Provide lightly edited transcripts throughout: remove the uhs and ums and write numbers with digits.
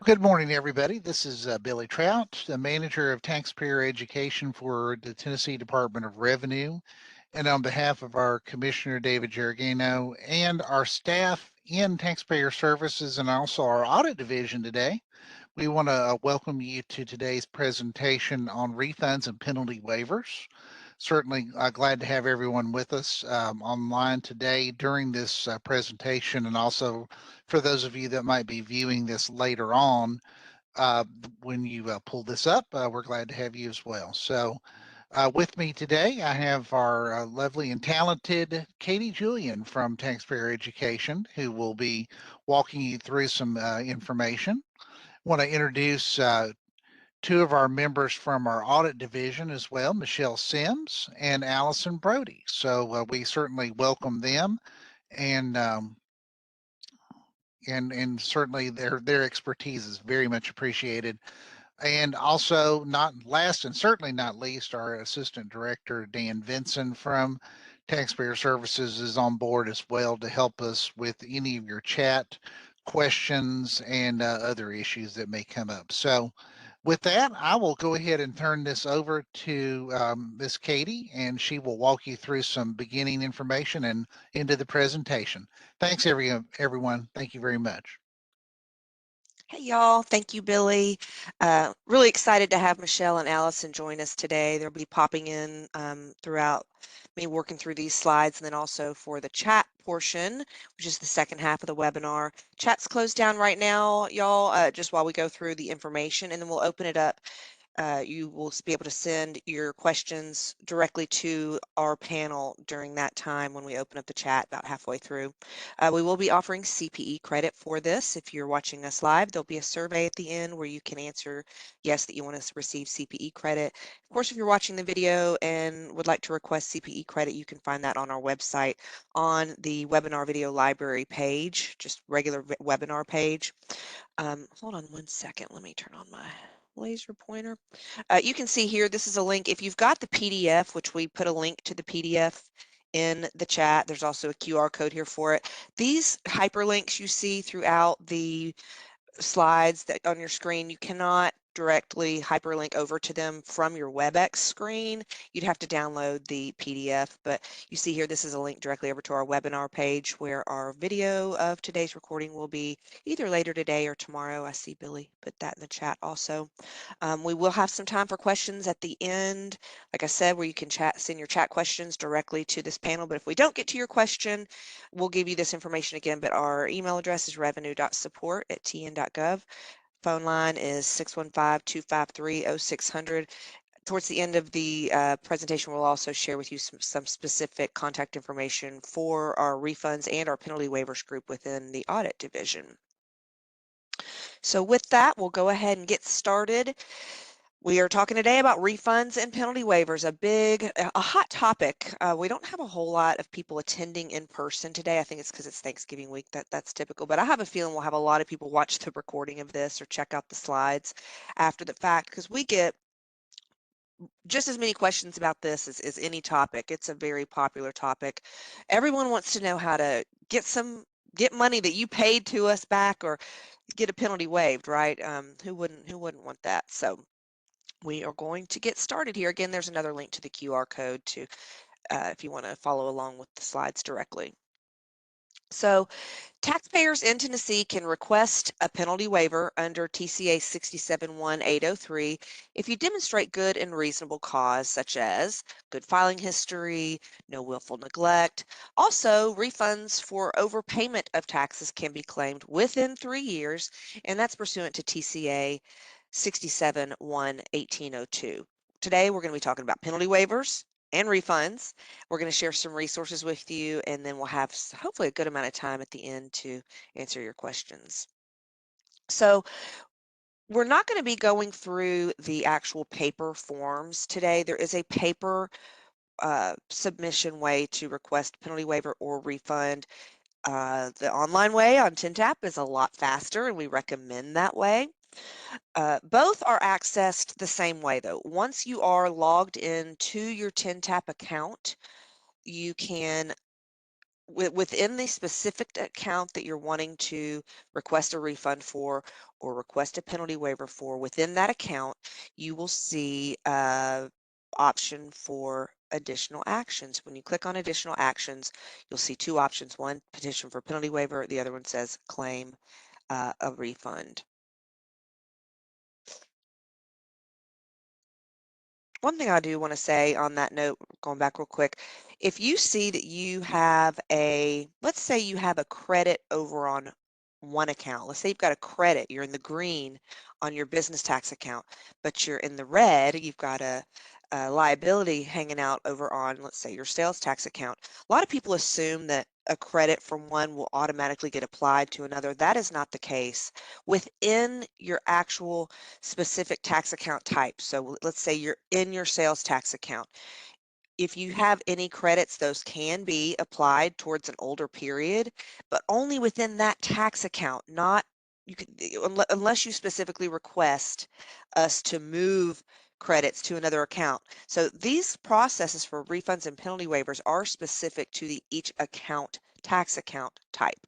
Good morning, everybody. This is Billy Trout, the manager of taxpayer education for the Tennessee Department of Revenue. And on behalf of our Commissioner David Gergano and our staff in taxpayer services and also our audit division today, we want to welcome you to today's presentation on refunds and penalty waivers. Certainly glad to have everyone with us online today during this presentation, and also for those of you that might be viewing this later on, uh, when you pull this up, we're glad to have you as well. So with me today, I have our lovely and talented Katie Julian from Taxpayer Education, who will be walking you through some information. Want to introduce two of our members from our audit division as well, Michelle Sims and Allison Brody. So we certainly welcome them, and and certainly their expertise is very much appreciated. And also, not last and certainly not least, our Assistant Director, Dan Vinson from Taxpayer Services, is on board as well to help us with any of your chat questions and other issues that may come up. So, with that, I will go ahead and turn this over to Miss Katie, and she will walk you through some beginning information and into the presentation. Thanks, everyone. Thank you very much. Hey y'all, thank you, Billy. Really excited to have Michelle and Allison join us today. They'll be popping in throughout me working through these slides, and then also for the chat portion, which is the second half of the webinar. Chat's closed down right now, y'all, just while we go through the information, and then we'll open it up. You will be able to send your questions directly to our panel during that time when we open up the chat about halfway through. We will be offering CPE credit for this. If you're watching us live, there'll be a survey at the end where you can answer yes that you want to receive CPE credit. Of course, if you're watching the video and would like to request CPE credit, you can find that on our website on the webinar video library page, just regular webinar page. Hold on one second. Let me turn on my laser pointer. You can see here, this is a link. If you've got the PDF, which we put a link to the PDF in the chat, there's also a QR code here for it. These hyperlinks you see throughout the slides that on your screen, you cannot directly hyperlink over to them from your WebEx screen. You'd have to download the PDF, but you see here, this is a link directly over to our webinar page where our video of today's recording will be either later today or tomorrow. I see Billy put that in the chat also. We will have some time for questions at the end, like I said, where you can send your chat questions directly to this panel, but if we don't get to your question, we'll give you this information again, but our email address is revenue.support@tn.gov. Phone line is 615-253-0600. Towards the end of the presentation, we'll also share with you some specific contact information for our refunds and our penalty waivers group within the audit division. So with that, we'll go ahead and get started. We are talking today about refunds and penalty waivers, a hot topic. We don't have a whole lot of people attending in person today. I think it's because it's Thanksgiving week. That's typical. But I have a feeling we'll have a lot of people watch the recording of this or check out the slides after the fact, because we get just as many questions about this as any topic. It's a very popular topic. Everyone wants to know how to get money that you paid to us back or get a penalty waived, right? Who wouldn't want that? So we are going to get started here. Again, there's another link to the QR code to if you want to follow along with the slides directly. So taxpayers in Tennessee can request a penalty waiver under TCA 671803 if you demonstrate good and reasonable cause, such as good filing history, no willful neglect. Also, refunds for overpayment of taxes can be claimed within 3 years, and that's pursuant to TCA 671802. Today, we're going to be talking about penalty waivers and refunds. We're going to share some resources with you, and then we'll have hopefully a good amount of time at the end to answer your questions. So we're not going to be going through the actual paper forms today. There is a paper submission way to request penalty waiver or refund. The online way on TNTAP is a lot faster, and we recommend that way. Both are accessed the same way, though. Once you are logged into your TNTAP account, you can within the specific account that you're wanting to request a refund for or request a penalty waiver for, within that account, you will see a option for additional actions. When you click on additional actions, you'll see two options. One, petition for penalty waiver. The other one says claim a refund. One thing I do want to say on that note, going back real quick, if you see that you have let's say you have a credit over on one account. Let's say you've got a credit, you're in the green on your business tax account, but you're in the red, you've got a liability hanging out over on, let's say, your sales tax account. A lot of people assume that a credit from one will automatically get applied to another. That is not the case. Within your actual specific tax account type. So let's say you're in your sales tax account. If you have any credits, those can be applied towards an older period, but only within that tax account, not you could, unless you specifically request us to move credits to another account. So these processes for refunds and penalty waivers are specific to each account, tax account type.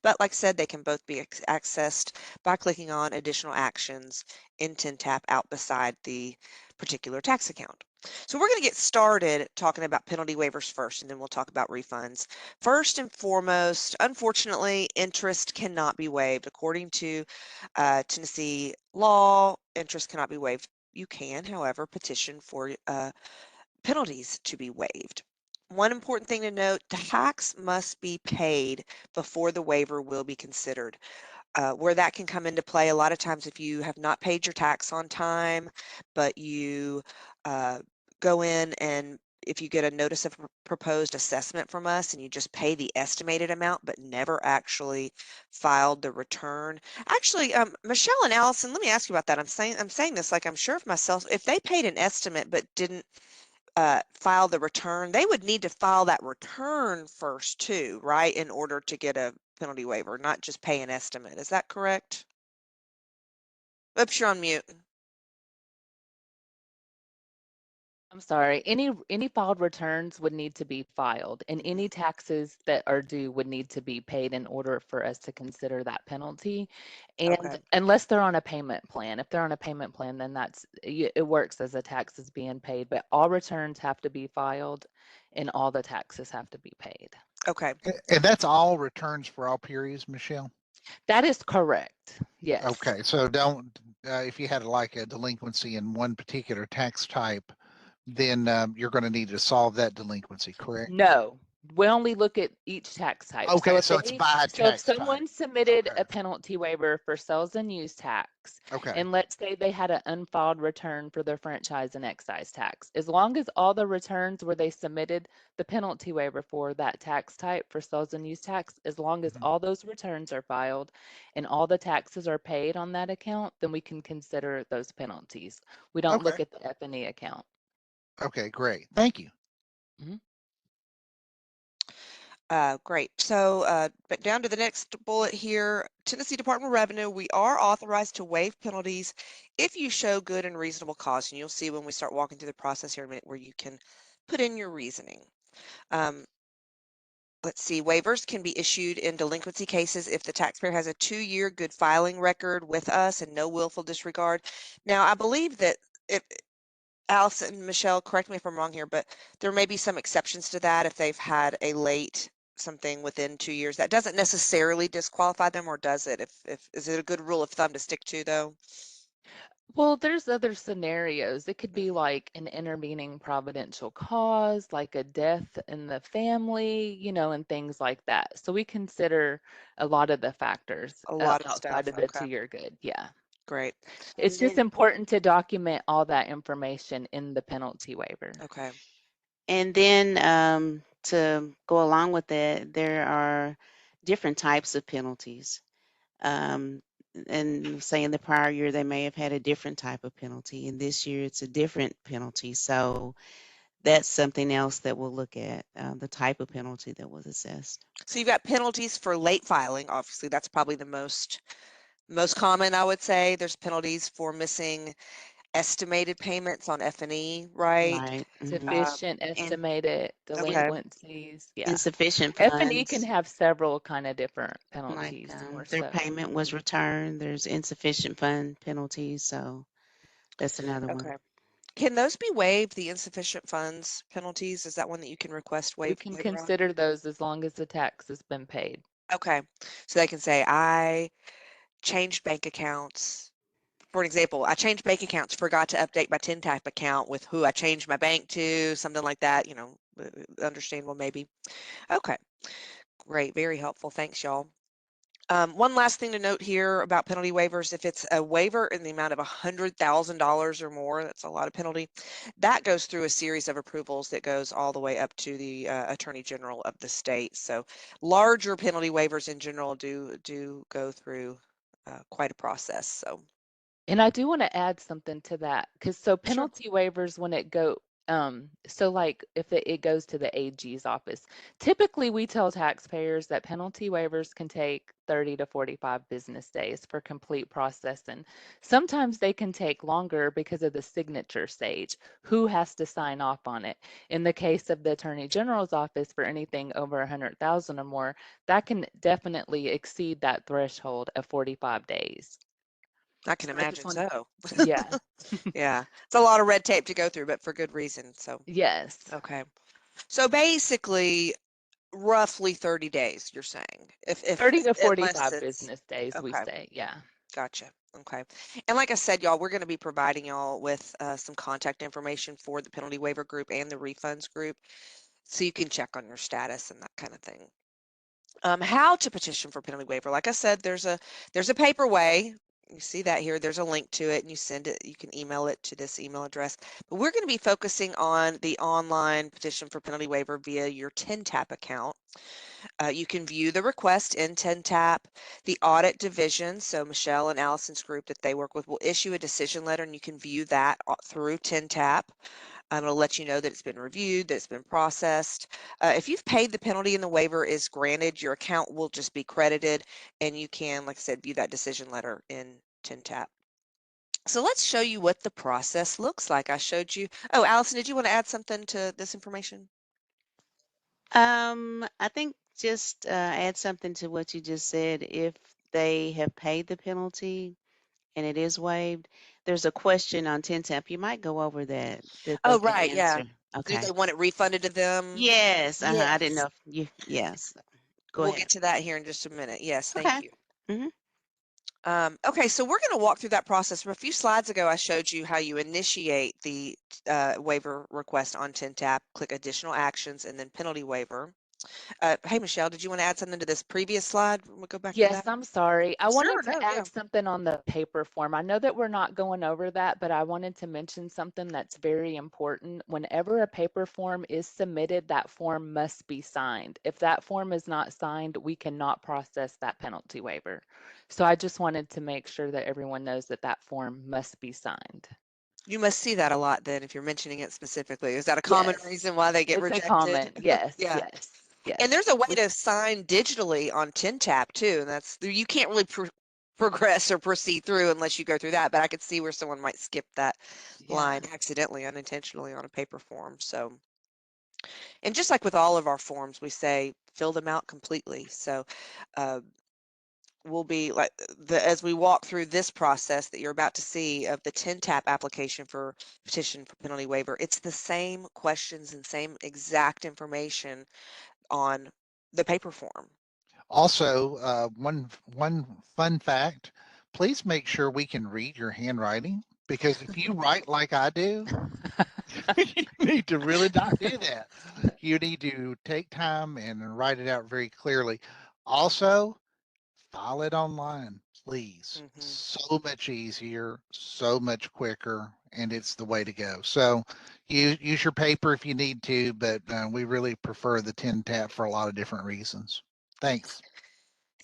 But like I said, they can both be accessed by clicking on additional actions in TinTap out beside the particular tax account. So we're going to get started talking about penalty waivers first, and then we'll talk about refunds. First and foremost, unfortunately, interest cannot be waived. According to Tennessee law, interest cannot be waived. You can, however, petition for penalties to be waived. One important thing to note, tax must be paid before the waiver will be considered. Where that can come into play, a lot of times if you have not paid your tax on time, but you go in and if you get a notice of proposed assessment from us and you just pay the estimated amount but never actually filed the return. Actually, Michelle and Allison, let me ask you about that. I'm saying this like I'm sure of myself. If they paid an estimate but didn't file the return, they would need to file that return first too, right, in order to get a penalty waiver, not just pay an estimate. Is that correct? Oops, you're on mute. I'm sorry, any filed returns would need to be filed, and Mhm. any taxes that are due would need to be paid in order for us to consider that penalty. And Okay. unless they're on a payment plan, if they're on a payment plan, then it works as a tax is being paid, but all returns have to be filed and all the taxes have to be paid. Okay. And that's all returns for all periods, Michelle? That is correct. Yes. Okay, so don't, if you had like a delinquency in one particular tax type, then you're going to need to solve that delinquency, correct? No, we only look at each tax type. So Okay, if so it's by tax type. someone submitted Okay, a penalty waiver for sales and use tax, okay, and let's say they had an unfiled return for their franchise and excise tax, as long as all the returns where they submitted the penalty waiver for that tax type for sales and use tax, as long as mhm, all those returns are filed and all the taxes are paid on that account, then we can consider those penalties. We don't okay, look at the F&E account. okay, great. Thank you. Mhm. Great. So, but down to the next bullet here, Tennessee Department of Revenue, we are authorized to waive penalties if you show good and reasonable cause. And you'll see when we start walking through the process here in a minute where you can put in your reasoning. Um, let's see, waivers can be issued in delinquency cases if the taxpayer has a 2-year good filing record with us and no willful disregard. Now, I believe that if Allison and Michelle, correct me if I'm wrong here, but there may be some exceptions to that if they've had a late something within 2 years. That doesn't necessarily disqualify them, or does it? If is it a good rule of thumb to stick to, though? Well, there's other scenarios. It could be Mhm. like an intervening providential cause, like a death in the family, and things like that. So we consider a lot of the factors A lot of outside stuff. of the Okay, 2-year good. Yeah. great. It's And just then important to document all that information in the penalty waiver. Okay. to go along with that, there are different types of penalties. Um, and say in the prior year they may have had a different type of penalty, and this year it's a different penalty. So that's something else that we'll look at, the type of penalty that was assessed. So you've got penalties for late filing. Obviously, that's probably the most common, I would say. There's penalties for missing estimated payments on F&E, right? Right. Sufficient And estimated Okay. delinquencies. Yeah. insufficient F&E can funds, have several kind of different like penalties more their so. payment was returned. There's insufficient fund penalties, so that's another one. Okay. Can those be waived, the insufficient funds penalties? Is that one that you can request We can waiver on? consider those as long as the tax has been paid. Okay. So they can say, I changed bank accounts. For an example, I changed bank accounts, forgot to update my TIN-TAP account with who I changed my bank to, something like that, understandable maybe. Okay, great, very helpful. Thanks, y'all. One last thing to note here about penalty waivers, if it's a waiver in the amount of $100,000 or more, that's a lot of penalty, that goes through a series of approvals that goes all the way up to the Attorney General of the state. So larger penalty waivers in general do go through quite a process. So And I do want to add something to that because so sure. penalty waivers when it go so like if it goes to the AG's office, typically we tell taxpayers that penalty waivers can take 30 to 45 business days for complete processing. Sometimes they can take longer because of the signature stage. Who has to sign off on it? In the case of the Attorney General's office for anything over 100,000 or more, that can definitely exceed that threshold of 45 days. I can So I just imagine wanted, so. yeah, Yeah, it's a lot of red tape to go through, but for good reason. So, yes. okay. So basically, roughly 30 days, you're saying, if 30 to unless 45 it's business days, we okay. say. Yeah. Gotcha. Okay. And like I said, y'all, we're going to be providing y'all with some contact information for the penalty waiver group and the refunds group, so you can check on your status and that kind of thing. How to petition for penalty waiver. Like I said, there's a paper way. You see that here. There's a link to it, and you send it. You can email it to this email address. But we're going to be focusing on the online petition for penalty waiver via your TIN-TAP account. You can view the request in TIN-TAP. The audit division, so Michelle and Allison's group that they work with, will issue a decision letter, and you can view that through TIN-TAP. It'll let you know that it's been reviewed, that it's been processed. If you've paid the penalty and the waiver is granted, your account will just be credited, and you can, like I said, view that decision letter in TIN-TAP. So let's show you what the process looks like. I showed you. Oh, Allison, did you want to add something to this information? I think just add something to what you just said. If they have paid the penalty and it is waived, there's a question on 10 You might go over that they Oh, can right, yeah. answer. Do they Okay. want it refunded to them? Yes. I didn't Yes. know if you. Yes. Go We'll ahead. get to that here in just a minute. Yes, thank Okay. you. Hmm. Okay, so we're going to walk through that process. From a few slides ago, I showed you how you initiate the waiver request on TIN-TAP, click additional actions, and then penalty waiver. Hey, Michelle, did you want to add something to this previous slide? We'll go back to Yes, that. I'm sorry. I Sure, wanted no, to yeah. add something on the paper form. I know that we're not going over that, but I wanted to mention something that's very important. Whenever a paper form is submitted, that form must be signed. If that form is not signed, we cannot process that penalty waiver. So I just wanted to make sure that everyone knows that that form must be signed. You must see that a lot then if you're mentioning it specifically. Is that a common Yes, reason why they get it's a rejected? comment. Yes, Yeah. yes, And yes. there's a way We, to sign digitally on TIN-TAP too, and that's you can't really progress or proceed through unless you go through that. But I could see where someone might skip that yeah. line accidentally, unintentionally on a paper form. So, and just like with all of our forms, we say fill them out completely. So, uh, we'll be like as we walk through this process that you're about to see of the TIN-TAP application for petition for penalty waiver. It's the same questions and same exact information on the paper form. Also, one fun fact, please make sure we can read your handwriting, because if you write like I do, you need to really not do that. You need to take time and write it out very clearly. Also, file it online, please. Hmm. So much easier, so much quicker, and it's the way to go. So use your paper if you need to, but we really prefer the TIN-TAP for a lot of different reasons. Thanks.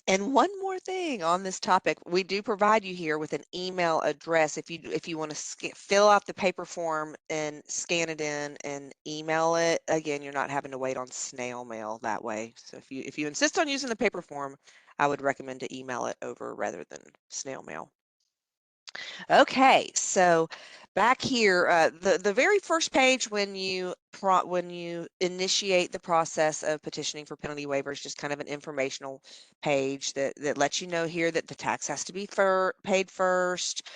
And one more thing on this topic, we do provide you here with an email address if you want to fill out the paper form and scan it in and email it. Again, you're not having to wait on snail mail that way. So if you insist on using the paper form, I would recommend to email it over rather than snail mail. Okay, so back here, the very first page when you initiate the process of petitioning for penalty waivers, just kind of an informational page that lets you know here that the tax has to be paid first,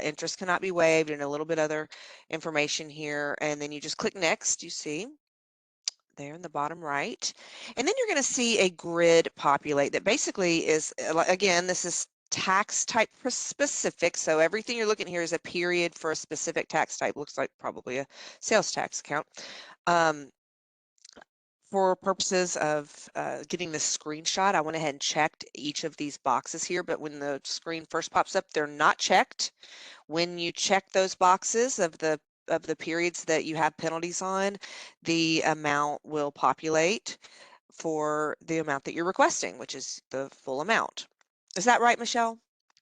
interest cannot be waived, and a little bit other information here. And then you just click next. You see there in the bottom right. And then you're going to see a grid populate that basically is, again, this is tax type specific. So everything you're looking here is a period for a specific tax type. Looks like probably a sales tax account. For purposes of getting this screenshot, I went ahead and checked each of these boxes here, but when the screen first pops up, they're not checked. When you check those boxes of the periods that you have penalties on, the amount will populate for the amount that you're requesting, which is the full amount. Is that right, Michelle?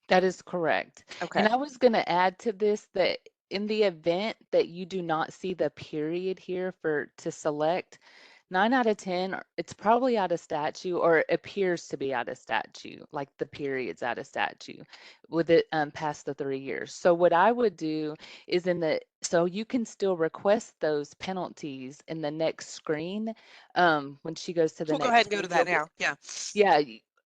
That is correct. Okay. And I was going to add to this that in the event that you do not see the period here to select, 9 out of 10, it's probably out of statute, or it appears to be out of statute, like the period's out of statute with it past the 3 years. So what I would do is so you can still request those penalties in the next screen. When she goes to the We'll go next ahead and go screen, to that now. Yeah. yeah,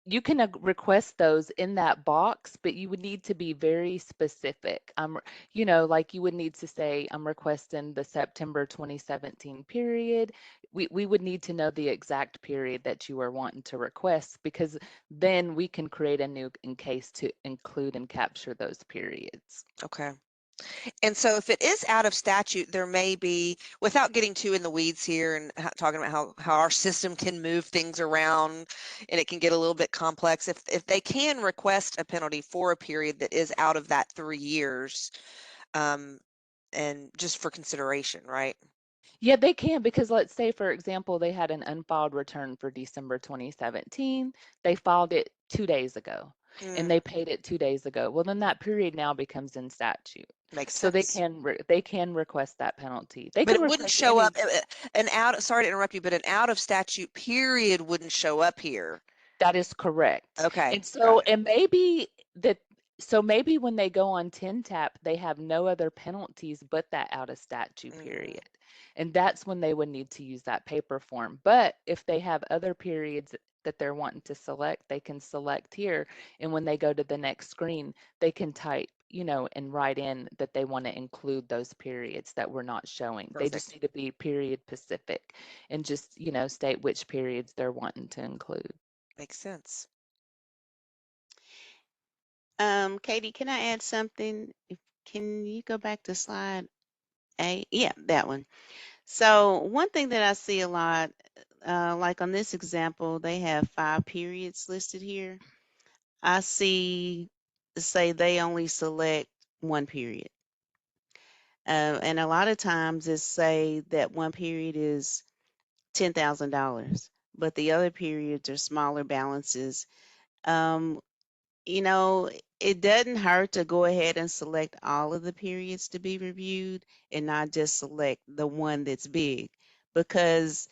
you can request those in that box, but you would need to be very specific. Like you would need to say, I'm requesting the September 2017 period. We would need to know the exact period that you are wanting to request, because then we can create a new case to include and capture those periods. Okay. And so if it is out of statute, there may be, without getting too in the weeds here and talking about how our system can move things around and it can get a little bit complex, if they can request a penalty for a period that is out of that 3 years, and just for consideration, right? Yeah, they can, because let's say, for example, they had an unfiled return for December 2017. They filed it 2 days ago and they paid it 2 days ago. Well, then that period now becomes in statute. Makes So they sense. can request that penalty. They But can it wouldn't request show any. up, sorry to interrupt you, but an out of statute period wouldn't show up here. That is correct. Okay, And got so, it. and maybe that, so maybe when they go on 10 tap, they have no other penalties but that out of statute period. And that's when they would need to use that paper form. But if they have other periods that they're wanting to select, they can select here. And when they go to the next screen, they can type, and write in that they want to include those periods that we're not showing. They just Perfect. need to be period specific and just, state which periods they're wanting to include. Makes sense. Katie, can I add something? Can you go back to slide 8? Yeah, that one. So one thing that I see a lot, like on this example, they have 5 periods listed here. I see, say they only select 1 period. And a lot of times it's say that 1 period is $10,000, but the other periods are smaller balances. Um, you know, it doesn't hurt to go ahead and select all of the periods to be reviewed and not just select the one that's big, because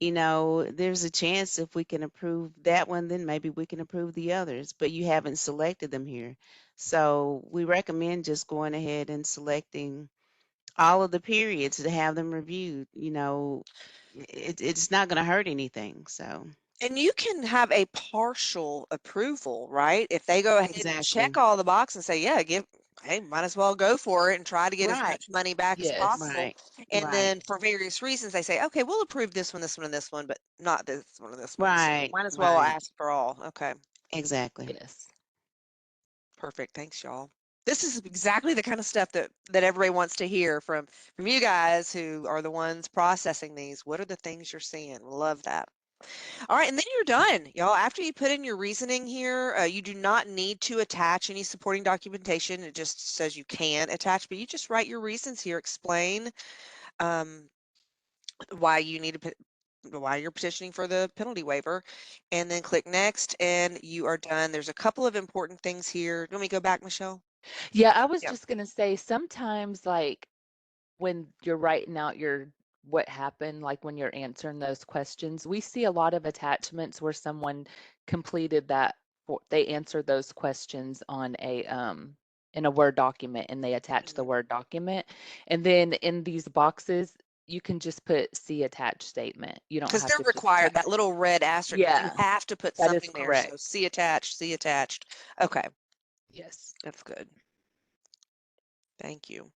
there's a chance if we can approve that one, then maybe we can approve the others, but you haven't selected them here. So we recommend just going ahead and selecting all of the periods to have them reviewed. It's not going to hurt anything. So And you can have a partial approval, right? If they go ahead and exactly. check all the boxes and say, yeah, hey, might as well go for it and try to get as Right. much money back as Yes. possible. Right. And Right. then for various reasons, they say, okay, we'll approve this one, and this one, but not this one and this one. So Right. might as well Right. ask for all. Okay, Exactly. Yes. perfect. Thanks, y'all. This is exactly the kind of stuff that everybody wants to hear from you guys who are the ones processing these. What are the things you're seeing? Love that. All right, and then you're done, y'all. After you put in your reasoning here, you do not need to attach any supporting documentation. It just says you can attach, but you just write your reasons here, explain um, why you need to why you're petitioning for the penalty waiver, and then click next, and you are done. There's a couple of important things here. Let me go back, Michelle? Yeah, I was Yeah. just going to say sometimes, like when you're writing out what happened, like when you're answering those questions, we see a lot of attachments where someone completed that, they answered those questions on a in a Word document, and they attach the Word document. And then in these boxes, you can just put see attached statement. You don't Because have they're to just required, type. that little red asterisk, you Yeah, have to put that is something there. So correct. see attached, see attached. Okay, Yes. that's good. Thank you.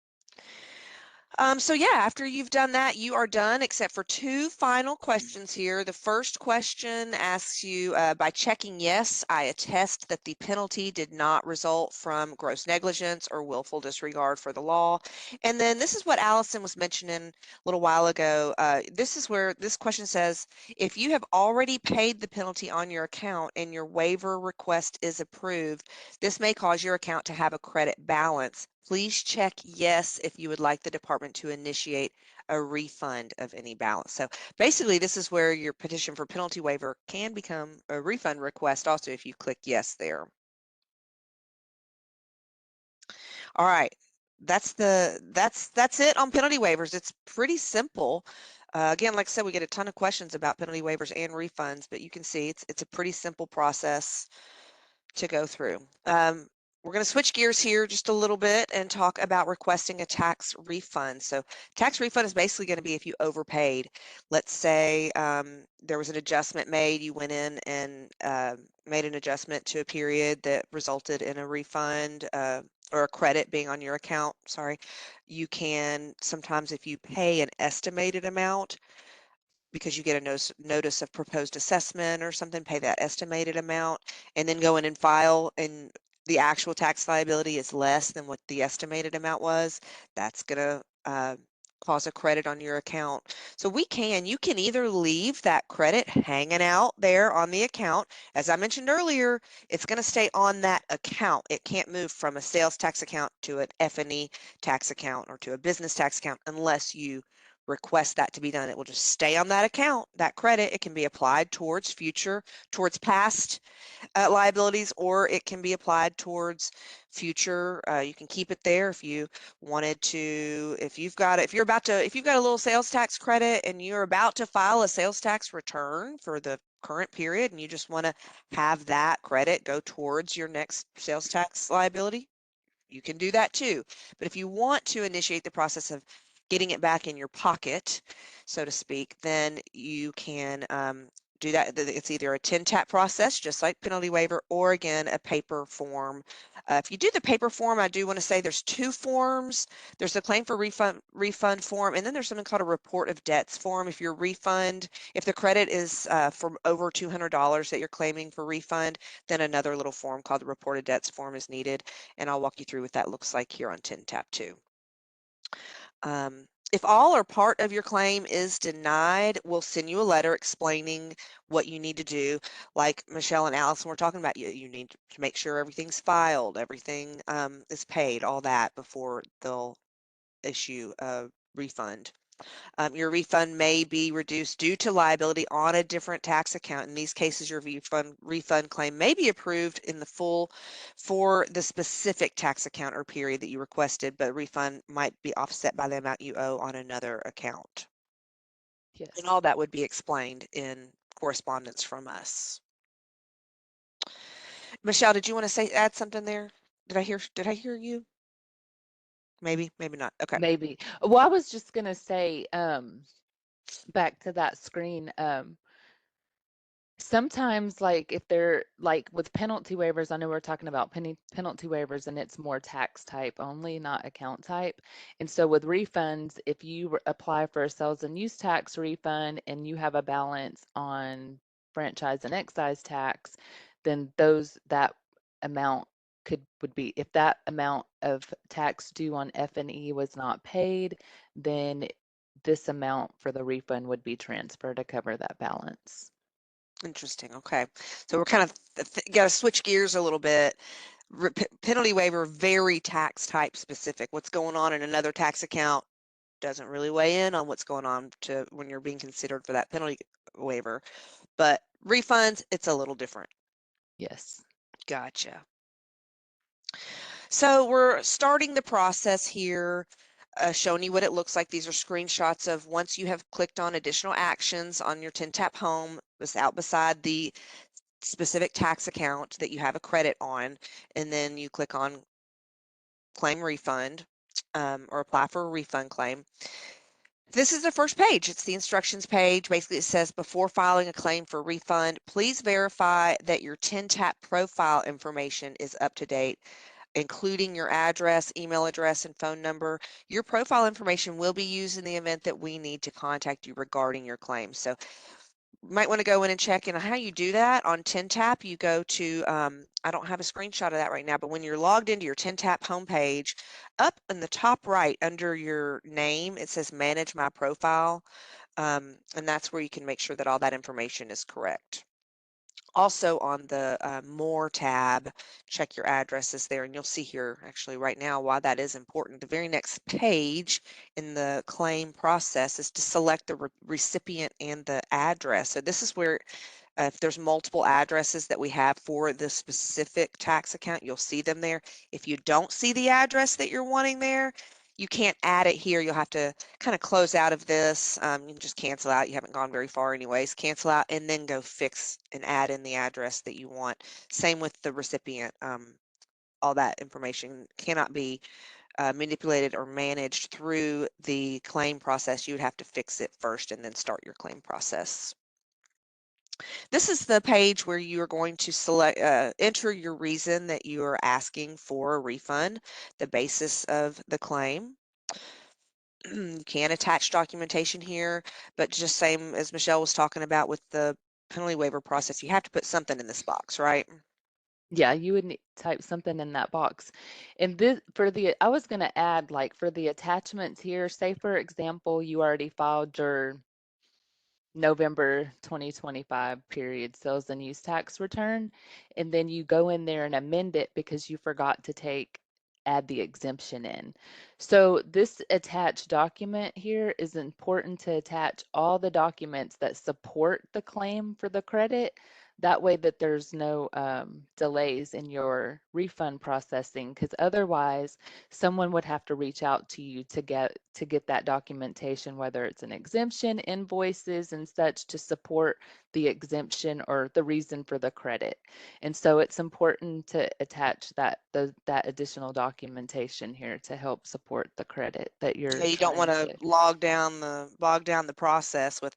So yeah, after you've done that, you are done, except for two final questions here. The first question asks you, by checking yes, I attest that the penalty did not result from gross negligence or willful disregard for the law. And then this is what Allison was mentioning a little while ago. This is where this question says, if you have already paid the penalty on your account and your waiver request is approved, this may cause your account to have a credit balance. Please check yes if you would like the department to initiate a refund of any balance. So basically, this is where your petition for penalty waiver can become a refund request also if you click yes there. All right, that's it on penalty waivers. It's pretty simple. Again, like I said, we get a ton of questions about penalty waivers and refunds, but you can see it's a pretty simple process to go through. We're going to switch gears here just a little bit and talk about requesting a tax refund. So tax refund is basically going to be if you overpaid. Let's say there was an adjustment made, you went in and made an adjustment to a period that resulted in a refund or a credit being on your account, sorry. You can sometimes, if you pay an estimated amount, because you get a notice of proposed assessment or something, pay that estimated amount, and then go in and file, and the actual tax liability is less than what the estimated amount was, that's going to cause a credit on your account. So you can either leave that credit hanging out there on the account. As I mentioned earlier, it's going to stay on that account. It can't move from a sales tax account to an F&E tax account or to a business tax account unless you request that to be done. It will just stay on that account, that credit. It can be applied towards past liabilities, or it can be applied towards future. You can keep it there if you wanted to. If you've got a little sales tax credit and you're about to file a sales tax return for the current period, and you just want to have that credit go towards your next sales tax liability, you can do that too. But if you want to initiate the process of getting it back in your pocket, so to speak, then you can do that. It's either a 10-tap process, just like penalty waiver, or again, a paper form. If you do the paper form, I do want to say there's two forms. There's the claim for refund form, and then there's something called a report of debts form. If the credit is from over $200 that you're claiming for refund, then another little form called the report of debts form is needed, and I'll walk you through what that looks like here on 10-tap 2. If all or part of your claim is denied, we'll send you a letter explaining what you need to do. Like Michelle and Allison were talking about, you need to make sure everything's filed, everything is paid, all that before they'll issue a refund. Your refund may be reduced due to liability on a different tax account. In these cases, your refund claim may be approved in the full for the specific tax account or period that you requested, but refund might be offset by the amount you owe on another account. Yes. And all that would be explained in correspondence from us. Michelle, did you want to add something there? Did I hear you? Maybe not. Okay. Maybe. Well, I was just gonna say, back to that screen, sometimes, like, if they're like with penalty waivers, I know we're talking about penalty waivers and it's more tax type only, not account type. And so with refunds, if you apply for a sales and use tax refund and you have a balance on franchise and excise tax, then that amount would be, if that amount of tax due on F&E was not paid, then this amount for the refund would be transferred to cover that balance. Interesting. Okay. So we're kind of got to switch gears a little bit. Penalty waiver, very tax type specific. What's going on in another tax account doesn't really weigh in on what's going on when you're being considered for that penalty waiver. But refunds, it's a little different. Yes. Gotcha. So we're starting the process here, showing you what it looks like. These are screenshots of once you have clicked on additional actions on your 10-tap home, it's out beside the specific tax account that you have a credit on, and then you click on claim refund or apply for a refund claim. This is the first page. It's the instructions page. Basically, it says before filing a claim for refund, please verify that your TNTAP profile information is up to date, including your address, email address, and phone number. Your profile information will be used in the event that we need to contact you regarding your claim. So you might want to go in and check in on how you do that. On TNTAP, you go to, I don't have a screenshot of that right now, but when you're logged into your TNTAP homepage, up in the top right under your name, it says Manage My Profile, and that's where you can make sure that all that information is correct. Also on the More tab, check your addresses there, and you'll see here actually right now why that is important. The very next page in the claim process is to select the recipient and the address. So this is where if there's multiple addresses that we have for the specific tax account, you'll see them there. If you don't see the address that you're wanting there, you can't add it here. You'll have to kind of close out of this. You can just cancel out. You haven't gone very far anyways. Cancel out and then go fix and add in the address that you want. Same with the recipient. All that information cannot be manipulated or managed through the claim process. You would have to fix it first and then start your claim process. This is the page where you are going to select, enter your reason that you are asking for a refund, the basis of the claim. You can attach documentation here, but just same as Michelle was talking about with the penalty waiver process, you have to put something in this box, right? Yeah, you would type something in that box. And this for the, I was going to add, like, for the attachments here, say for example, you already filed your November 2025 period sales and use tax return, and then you go in there and amend it because you forgot to add the exemption in. So this attached document here is important to attach all the documents that support the claim for the credit. That way that there's no delays in your refund processing, because otherwise someone would have to reach out to you to get that documentation, whether it's an exemption, invoices and such, to support the exemption or the reason for the credit. And so it's important to attach that additional documentation here to help support the credit that you're Yeah, you don't want trying to to. bog down the process with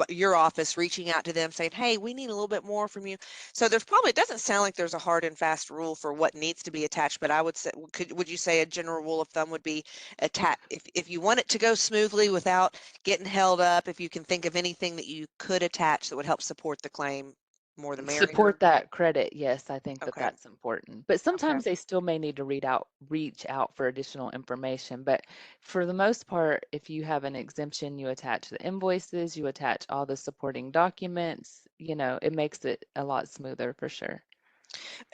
your office reaching out to them saying, hey, we need a little bit more from you. So there's probably, it doesn't sound like there's a hard and fast rule for what needs to be attached, but I would say, would you say a general rule of thumb would be attach, if you want it to go smoothly without getting held up, if you can think of anything that you could attach that would help support the claim, more the merrier? Support that credit, yes, I think that Okay, that's important. But okay. sometimes they still may need to reach out for additional information. But for the most part, if you have an exemption, you attach the invoices, you attach all the supporting documents, it makes it a lot smoother for sure.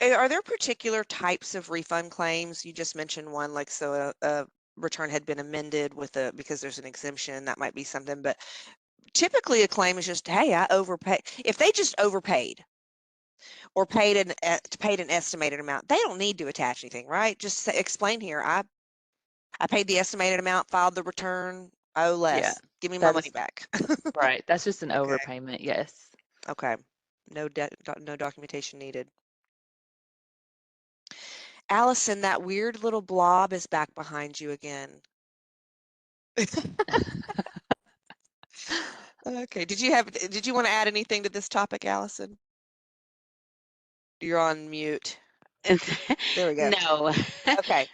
Are there particular types of refund claims? You just mentioned one, like so a return had been amended with because there's an exemption, that might be something, but typically a claim is just, hey, I overpaid. If they just overpaid or paid an estimated amount, they don't need to attach anything, right? Just explain here, I paid the estimated amount, filed the return, owe Yeah, less. Give me my that money is back. right. That's just an Okay, overpayment, yes. okay. No documentation needed. Allison, that weird little blob is back behind you again. Okay. Did you want to add anything to this topic, Allison? You're on mute. There we go. No, Okay.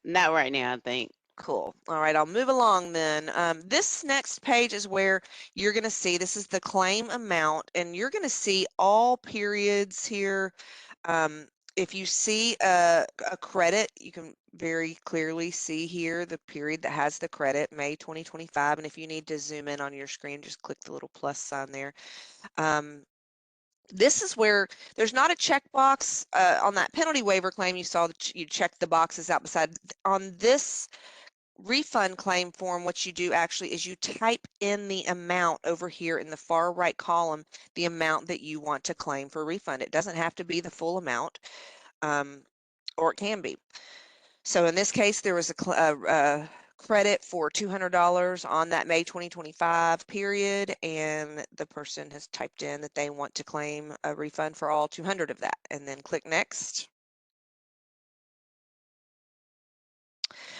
not right now, I think. Cool. All right, I'll move along then. This next page is where you're going to see, this is the claim amount, and you're going to see all periods here. If you see a credit, you can very clearly see here the period that has the credit, May 2025, and if you need to zoom in on your screen, just click the little plus sign there. This is where there's not a checkbox on that penalty waiver claim. You saw that you checked the boxes out beside. On this refund claim form, what you do actually is you type in the amount over here in the far right column, the amount that you want to claim for a refund. It doesn't have to be the full amount, or it can be. So in this case, there was a credit for $200 on that May 2025 period, and the person has typed in that they want to claim a refund for all 200 of that, and then click next.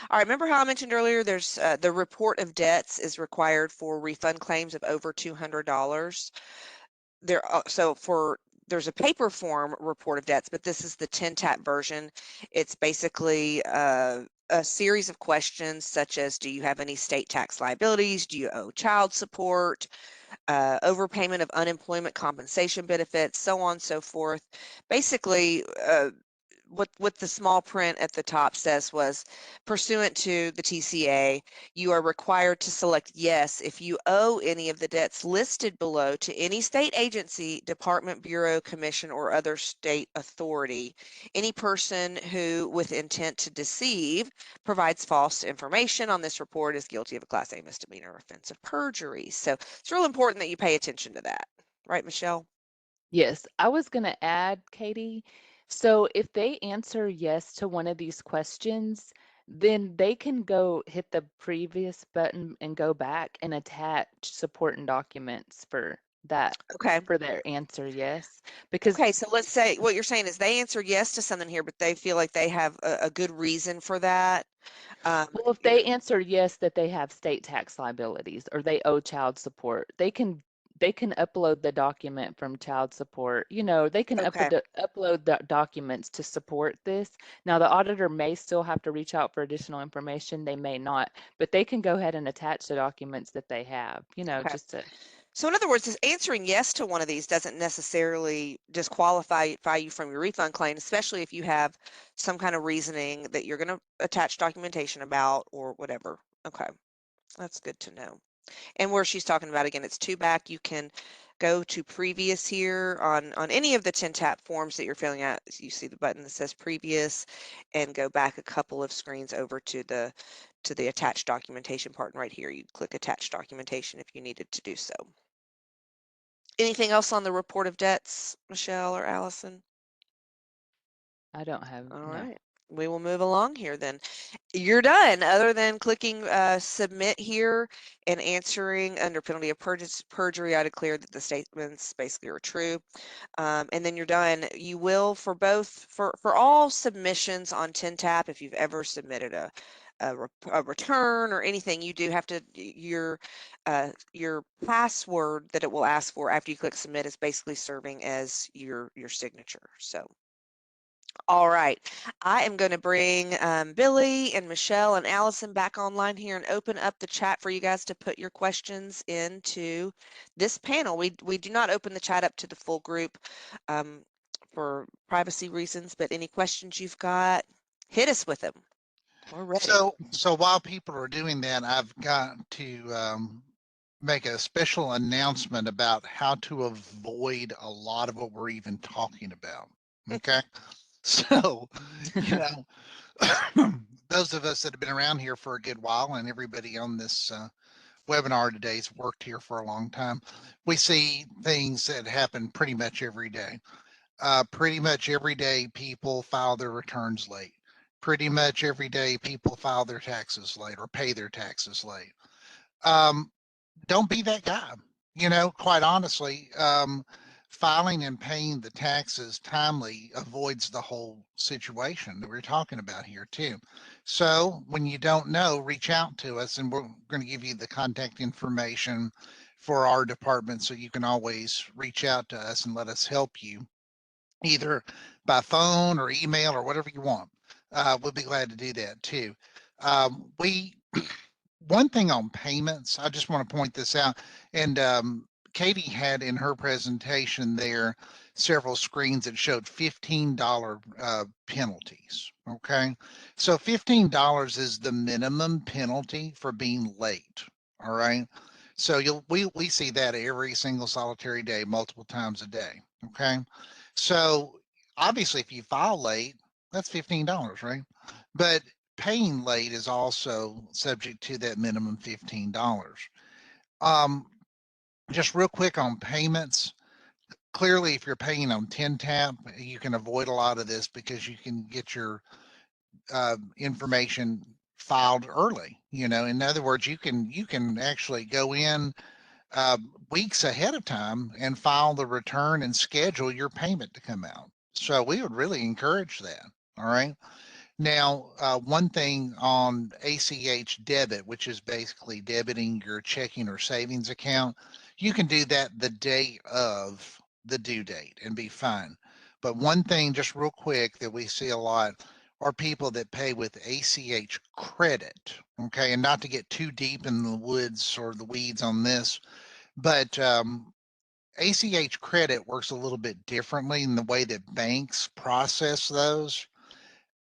All right, remember how I mentioned earlier there's the report of debts is required for refund claims of over $200. There's a paper form report of debts, but this is the 10-tap version. It's basically a series of questions such as, do you have any state tax liabilities? Do you owe child support? Overpayment of unemployment compensation benefits, so on and so forth. Basically, what the small print at the top says was, pursuant to the TCA, you are required to select yes if you owe any of the debts listed below to any state agency, department, bureau, commission, or other state authority. Any person who, with intent to deceive, provides false information on this report is guilty of a Class A misdemeanor offense of perjury. So it's real important that you pay attention to that. Right, Michelle? Yes, I was going to add, Katie. So if they answer yes to one of these questions, then they can go hit the previous button and go back and attach supporting documents for that, Okay. for their answer yes. Because Okay, so let's say what you're saying is they answer yes to something here, but they feel like they have a good reason for that. well, if they answer yes that they have state tax liabilities or they owe child support, they can upload the document from child support. You know, they can Okay, upload the documents to support this. Now, the auditor may still have to reach out for additional information. They may not, but they can go ahead and attach the documents that they have, you know, okay. just to, So in other words, is answering yes to one of these doesn't necessarily disqualify you from your refund claim, especially if you have some kind of reasoning that you're going to attach documentation about or whatever. Okay, that's good to know. And where she's talking about, again, it's two back. You can go to previous here on any of the 10-tap forms that you're filling out. You see the button that says previous, and go back a couple of screens over to the attached documentation part. And right here, you click attach documentation if you needed to do so. Anything else on the report of debts, Michelle or Allison? I don't have, All no. right. We will move along here then. You're done, other than clicking submit here and answering under penalty of perjury. I declare that the statements basically are true. And then you're done. You will, for all submissions on 10-tap, if you've ever submitted a return or anything, you do have to, your password that it will ask for after you click submit is basically serving as your signature. So. All right, I am going to bring Billy and Michelle and Allison back online here and open up the chat for you guys to put your questions into this panel. We do not open the chat up to the full group for privacy reasons, but any questions you've got, hit us with them. We're ready. So while people are doing that, I've got to make a special announcement about how to avoid a lot of what we're even talking about. Okay. So, you know, those of us that have been around here for a good while, and everybody on this webinar today has worked here for a long time, we see things that happen pretty much every day. Pretty much every day, people file their returns late. Pretty much every day, people file their taxes late or pay their taxes late. Don't be that guy. You know, quite honestly, filing and paying the taxes timely avoids the whole situation that we're talking about here too. So when you don't know, reach out to us and we're going to give you the contact information for our department so you can always reach out to us and let us help you either by phone or email or whatever you want. We'll be glad to do that too. One thing on payments, I just want to point this out, and Katie had in her presentation there several screens that showed $15 penalties. Okay, so $15 is the minimum penalty for being late. All right, so we see that every single solitary day, multiple times a day. Okay, so obviously if you file late, that's $15, right? But paying late is also subject to that minimum $15. Um, just real quick on payments. Clearly, if you're paying on 10-tap, you can avoid a lot of this because you can get your information filed early. You know, in other words, you can actually go in weeks ahead of time and file the return and schedule your payment to come out. So we would really encourage that. All right. Now, one thing on ACH debit, which is basically debiting your checking or savings account, you can do that the day of the due date and be fine. But one thing, just real quick, that we see a lot are people that pay with ACH credit. Okay. And not to get too deep in the woods or the weeds on this, but ACH credit works a little bit differently in the way that banks process those,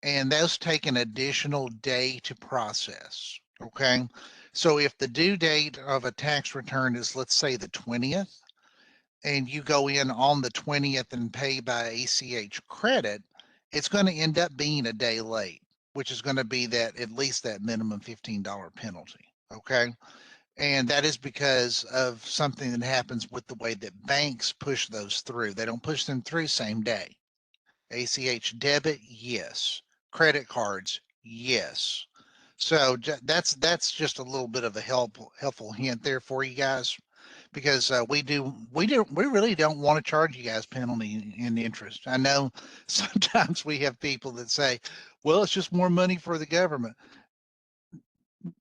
and those take an additional day to process. Okay. So if the due date of a tax return is, let's say, the 20th, and you go in on the 20th and pay by ACH credit, it's going to end up being a day late, which is going to be that at least that minimum $15 penalty. Okay. And that is because of something that happens with the way that banks push those through. They don't push them through same day. ACH debit, yes. Credit cards, yes. So that's just a little bit of a helpful hint there for you guys, because we really don't want to charge you guys penalty and interest. I know sometimes we have people that say, well, it's just more money for the government.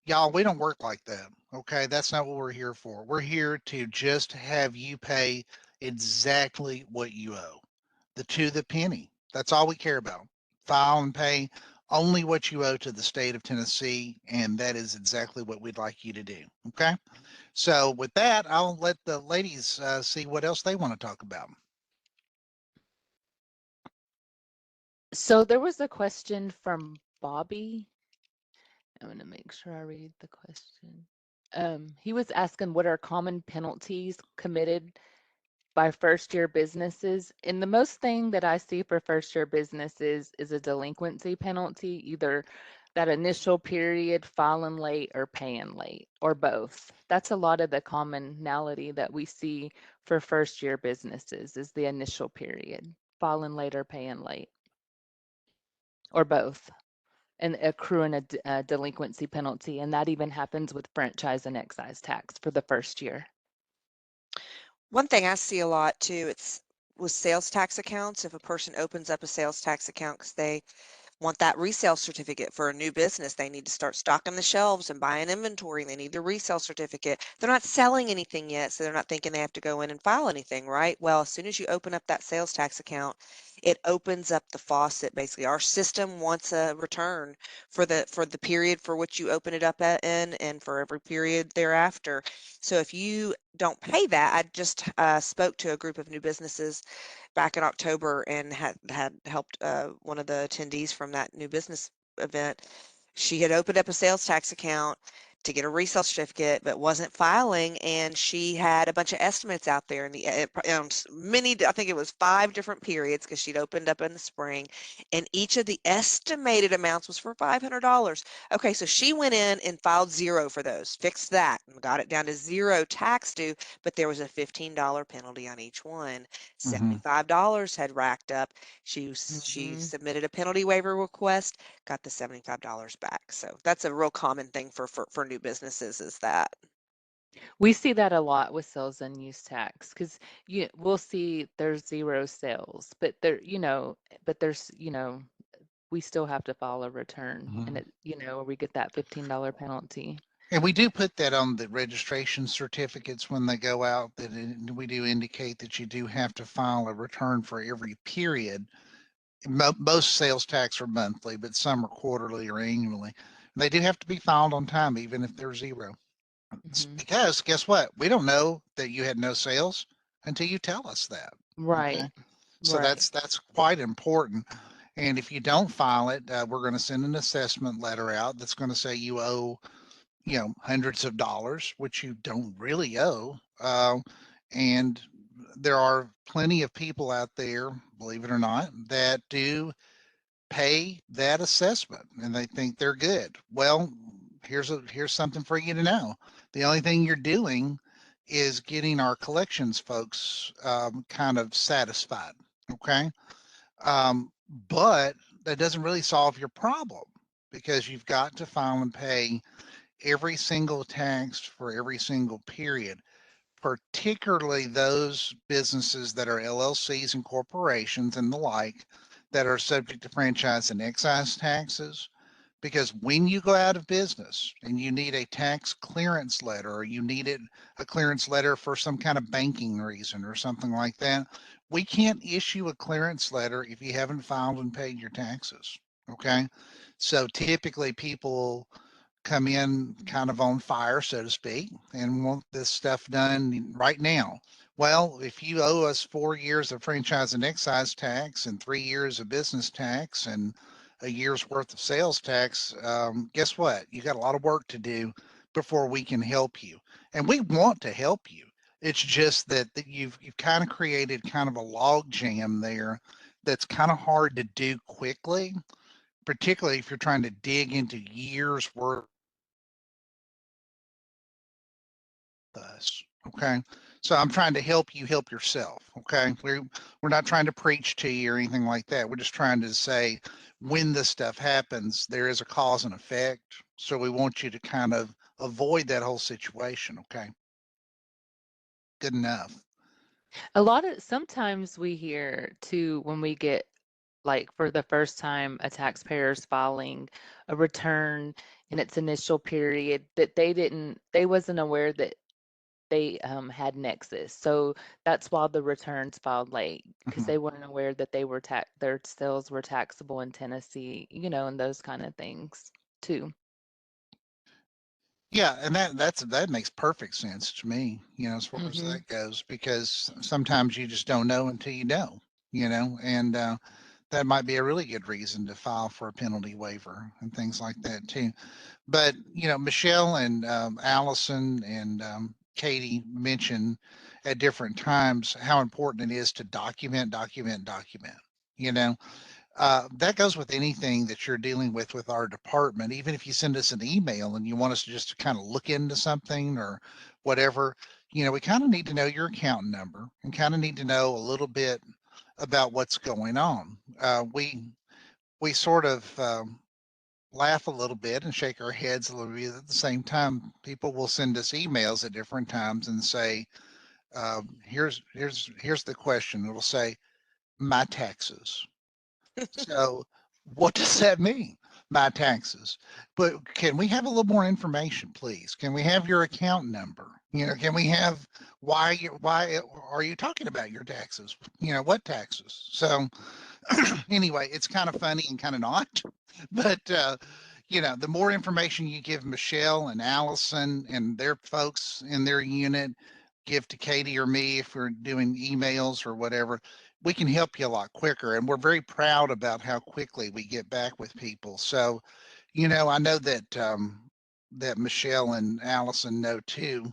Y'all, we don't work like that. Okay, that's not what we're here for. We're here to just have you pay exactly what you owe, to the penny. That's all we care about. File and pay only what you owe to the state of Tennessee, and that is exactly what we'd like you to do. Okay, so with that, I'll let the ladies see what else they want to talk about. So there was a question from Bobby. I'm going to make sure I read the question. He was asking what are common penalties committed by first year businesses. And the most thing that I see for first year businesses is a delinquency penalty, either that initial period, filing late, or paying late, or both. That's a lot of the commonality that we see for first year businesses is the initial period, filing late or paying late, or both, and accruing a delinquency penalty. And that even happens with franchise and excise tax for the first year. One thing I see a lot too, it's with sales tax accounts. If a person opens up a sales tax account because they want that resale certificate for a new business, they need to start stocking the shelves and buying inventory. They need the resale certificate. They're not selling anything yet, so they're not thinking they have to go in and file anything, right? Well, as soon as you open up that sales tax account, it opens up the faucet. Basically, our system wants a return for the period for which you open it up in, and for every period thereafter. So if you don't pay that, I just spoke to a group of new businesses back in October and had helped one of the attendees from that new business event. She had opened up a sales tax account to get a resale certificate, but wasn't filing, and she had a bunch of estimates out there in the many. I think it was 5 different periods because she'd opened up in the spring, and each of the estimated amounts was for $500. Okay, so she went in and filed 0 for those, fixed that, and got it down to 0 tax due, but there was a $15 penalty on each one. Mm-hmm. $75 had racked up. She Mhm. submitted a penalty waiver request, got the $75 back. So that's a real common thing for new businesses is that. We see that a lot with sales and use tax because we'll see there's 0 sales, but we still have to file a return, Mm-hmm. and or we get that $15 penalty. And we do put that on the registration certificates when they go out, that we do indicate that you do have to file a return for every period. Most sales tax are monthly, but some are quarterly or annually. They do have to be filed on time, even if they're 0. Hmm. Because guess what? We don't know that you had no sales until you tell us that. Right, Okay. So right. that's quite important. And if you don't file it, we're going to send an assessment letter out that's going to say you owe, hundreds of dollars, which you don't really owe. And there are plenty of people out there, believe it or not, that do pay that assessment and they think they're good. Well, here's something for you to know. The only thing you're doing is getting our collections folks kind of satisfied. Okay. But that doesn't really solve your problem, because you've got to file and pay every single tax for every single period, particularly those businesses that are LLCs and corporations and the like that are subject to franchise and excise taxes. Because when you go out of business and you need a tax clearance letter, or you needed a clearance letter for some kind of banking reason or something like that, we can't issue a clearance letter if you haven't filed and paid your taxes. Okay. So typically people come in kind of on fire, so to speak, and want this stuff done right now. Well, if you owe us 4 years of franchise and excise tax and 3 years of business tax and a year's worth of sales tax, guess what? You got a lot of work to do before we can help you. And we want to help you. It's just that you've kind of created kind of a log jam there that's kind of hard to do quickly, particularly if you're trying to dig into years worth us. Okay. So I'm trying to help you help yourself. Okay. We're not trying to preach to you or anything like that. We're just trying to say when this stuff happens, there is a cause and effect. So we want you to kind of avoid that whole situation. Okay. Good enough. Sometimes we hear too when we get like for the first time a taxpayer's filing a return in its initial period that they wasn't aware that they had Nexus. So that's why the returns filed late because Mhm. they weren't aware that their sales were taxable in Tennessee, and those kind of things too. Yeah, and that makes perfect sense to me, as far as Hmm. that goes, because sometimes you just don't know until you know, and that might be a really good reason to file for a penalty waiver and things like that too. But Michelle and Allison and Katie mentioned at different times how important it is to document, document, document. You know, that goes with anything that you're dealing with our department. Even if you send us an email and you want us to just kind of look into something or whatever, we kind of need to know your account number and kind of need to know a little bit about what's going on. We sort of laugh a little bit and shake our heads a little bit at the same time. People will send us emails at different times and say, "Here's the question." It'll say, "My taxes." So, what does that mean? My taxes. But can we have a little more information, please? Can we have your account number? Can we have why are you talking about your taxes? What taxes? So, anyway, it's kind of funny and kind of not, but the more information you give Michelle and Allison and their folks in their unit, give to Katie or me if we're doing emails or whatever, we can help you a lot quicker. And we're very proud about how quickly we get back with people. So, I know that Michelle and Allison know too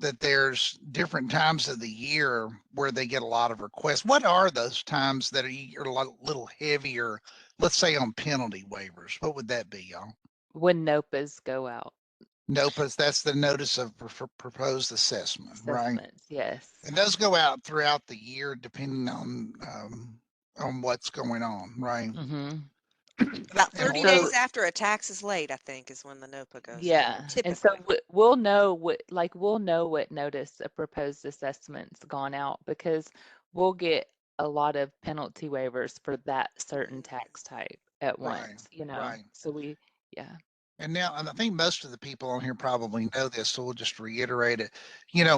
that there's different times of the year where they get a lot of requests. What are those times that are a little heavier, let's say on penalty waivers? What would that be, y'all? When NOPAs go out, NOPAs, that's the notice of proposed assessment, right? assessments, yes. And those go out throughout the year depending on what's going on, right? Hmm. About And And 30 order, so days after a tax is late, I think, is when the NOPA goes out, yeah, and so typically. we'll know what notice a proposed assessment's gone out because we'll get a lot of penalty waivers for that certain tax type at right, once. right. So yeah. And I think most of the people on here probably know this, so we'll just reiterate it.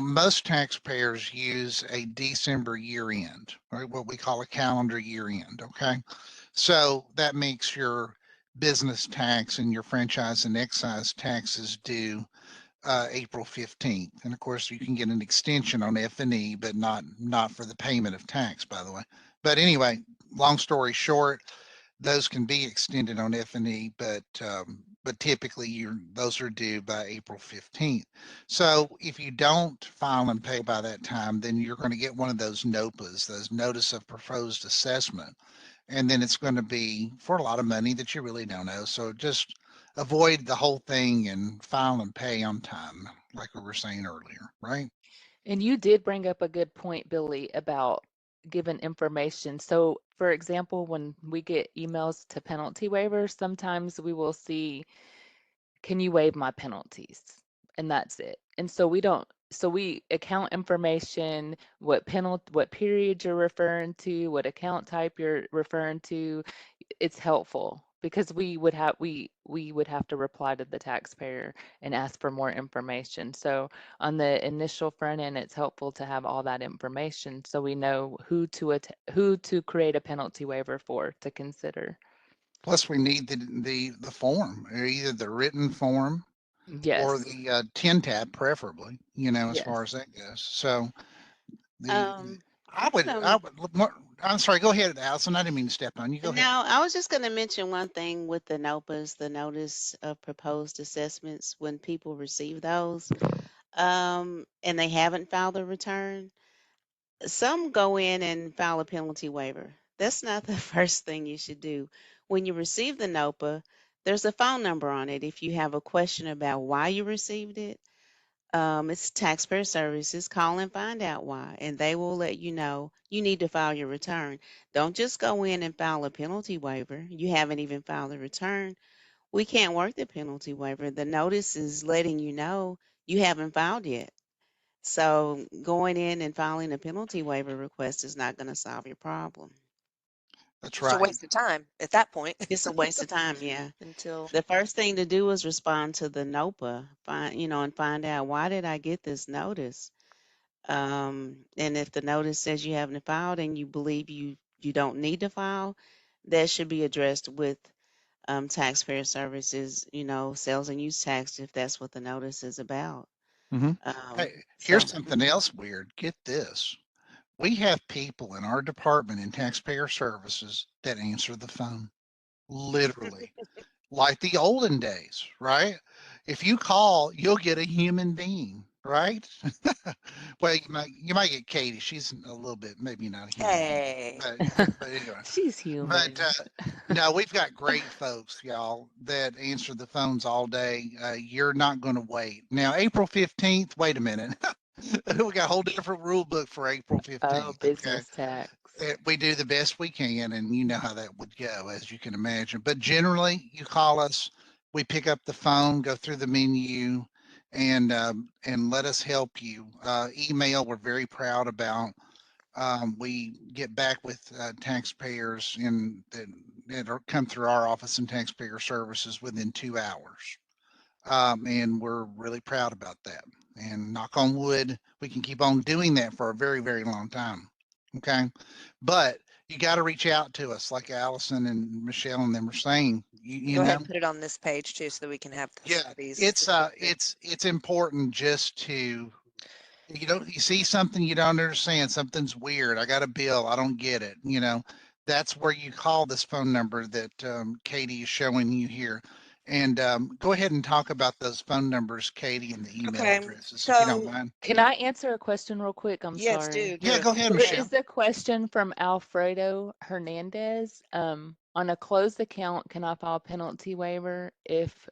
Most taxpayers use a December year end, right? What we call a calendar year end. Okay. So that makes your business tax and your franchise and excise taxes due April 15th. And of course, you can get an extension on F&E, but not for the payment of tax, by the way. But anyway, long story short, those can be extended on F&E, but typically those are due by April 15th. So if you don't file and pay by that time, then you're going to get one of those NOPAs, those notice of proposed assessment, and then it's going to be for a lot of money that you really don't owe. So just avoid the whole thing and file and pay on time, like we were saying earlier, right? And you did bring up a good point, Billy, about giving information. So, for example, when we get emails to penalty waivers, sometimes we will see, can you waive my penalties? And that's it. And so we don't so we account information, what period you're referring to, what account type you're referring to. It's helpful because we would have to reply to the taxpayer and ask for more information. So on the initial front end, it's helpful to have all that information so we know who to create a penalty waiver for to consider. Plus, we need the form, or either the written form or Yes. the 10 tab, preferably. As far Yes. as that goes. So the I'm I gonna would look more. I'm sorry. Go ahead, Allison. I didn't mean to step on you. Go ahead. now. I was just gonna mention one thing with the NOPAs, the notice of proposed assessments. When people receive those, and they haven't filed a return, some go in and file a penalty waiver. That's not the first thing you should do. When you receive the NOPA, there's a phone number on it. If you have a question about why you received it, it's taxpayer services. Call and find out why, and they will let you know you need to file your return. Don't just go in and file a penalty waiver. You haven't even filed a return. We can't work the penalty waiver. The notice is letting you know you haven't filed yet. So going in and filing a penalty waiver request is not going to solve your problem. That's Just a right. waste of time at that point It's a waste of time, yeah. until, The first thing to do is respond to the NOPA, and find out why did I get this notice. And if the notice says you haven't filed and you believe you don't need to file, that should be addressed with taxpayer services, sales and use tax, if that's what the notice is about. hmm Um, Hey, here's so something else weird. Get this. We have people in our department in taxpayer services that answer the phone, literally, like the olden days, right? If you call, you'll get a human being, right? Well, you might get Katie. She's a little bit, maybe not a human being, hey, but anyway. She's But human. no, we've got great folks, y'all, that answer the phones all day. You're not going to wait. Now, April 15th, wait a minute. We got a whole different rule book for April Oh, 15th. Okay. business tax. We do the best we can, and you know how that would go, as you can imagine. But generally, you call us, we pick up the phone, go through the menu, and let us help you. Email, we're very proud about. We get back with taxpayers that come through our office and taxpayer services within 2 hours. And we're really proud about that. And knock on wood, we can keep on doing that for a very, very long time. Okay. But you got to reach out to us, like Allison and Michelle and them were saying. You go ahead know, and put it on this page too, so that we can have yeah, these it's descriptions. it's important just to you see something you don't understand, something's weird. I got a bill, I don't get it. That's where you call this phone number that Katie is showing you here. And go ahead and talk about those phone numbers, Katie, and the email Okay, addresses, if you don't so mind. Can I answer a question real quick? I'm yes, sorry. Yeah, do. go ahead, There Michelle. is a question from Alfredo Hernandez. On a closed account, can I file penalty waiver if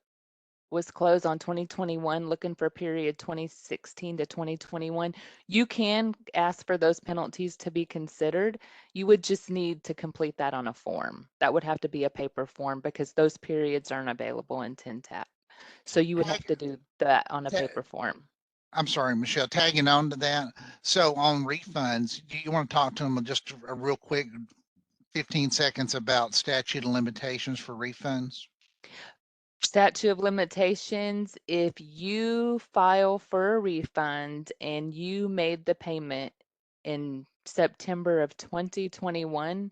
was closed on 2021, looking for period 2016 to 2021? You can ask for those penalties to be considered. You would just need to complete that on a form. That would have to be a paper form because those periods aren't available in 10 tap. So you would Tag, have to do that on a ta- paper form. I'm sorry, Michelle, tagging on to that. So on refunds, do you want to talk to them just a real quick 15 seconds about statute of limitations for refunds? Statute of limitations, if you file for a refund and you made the payment in September of 2021,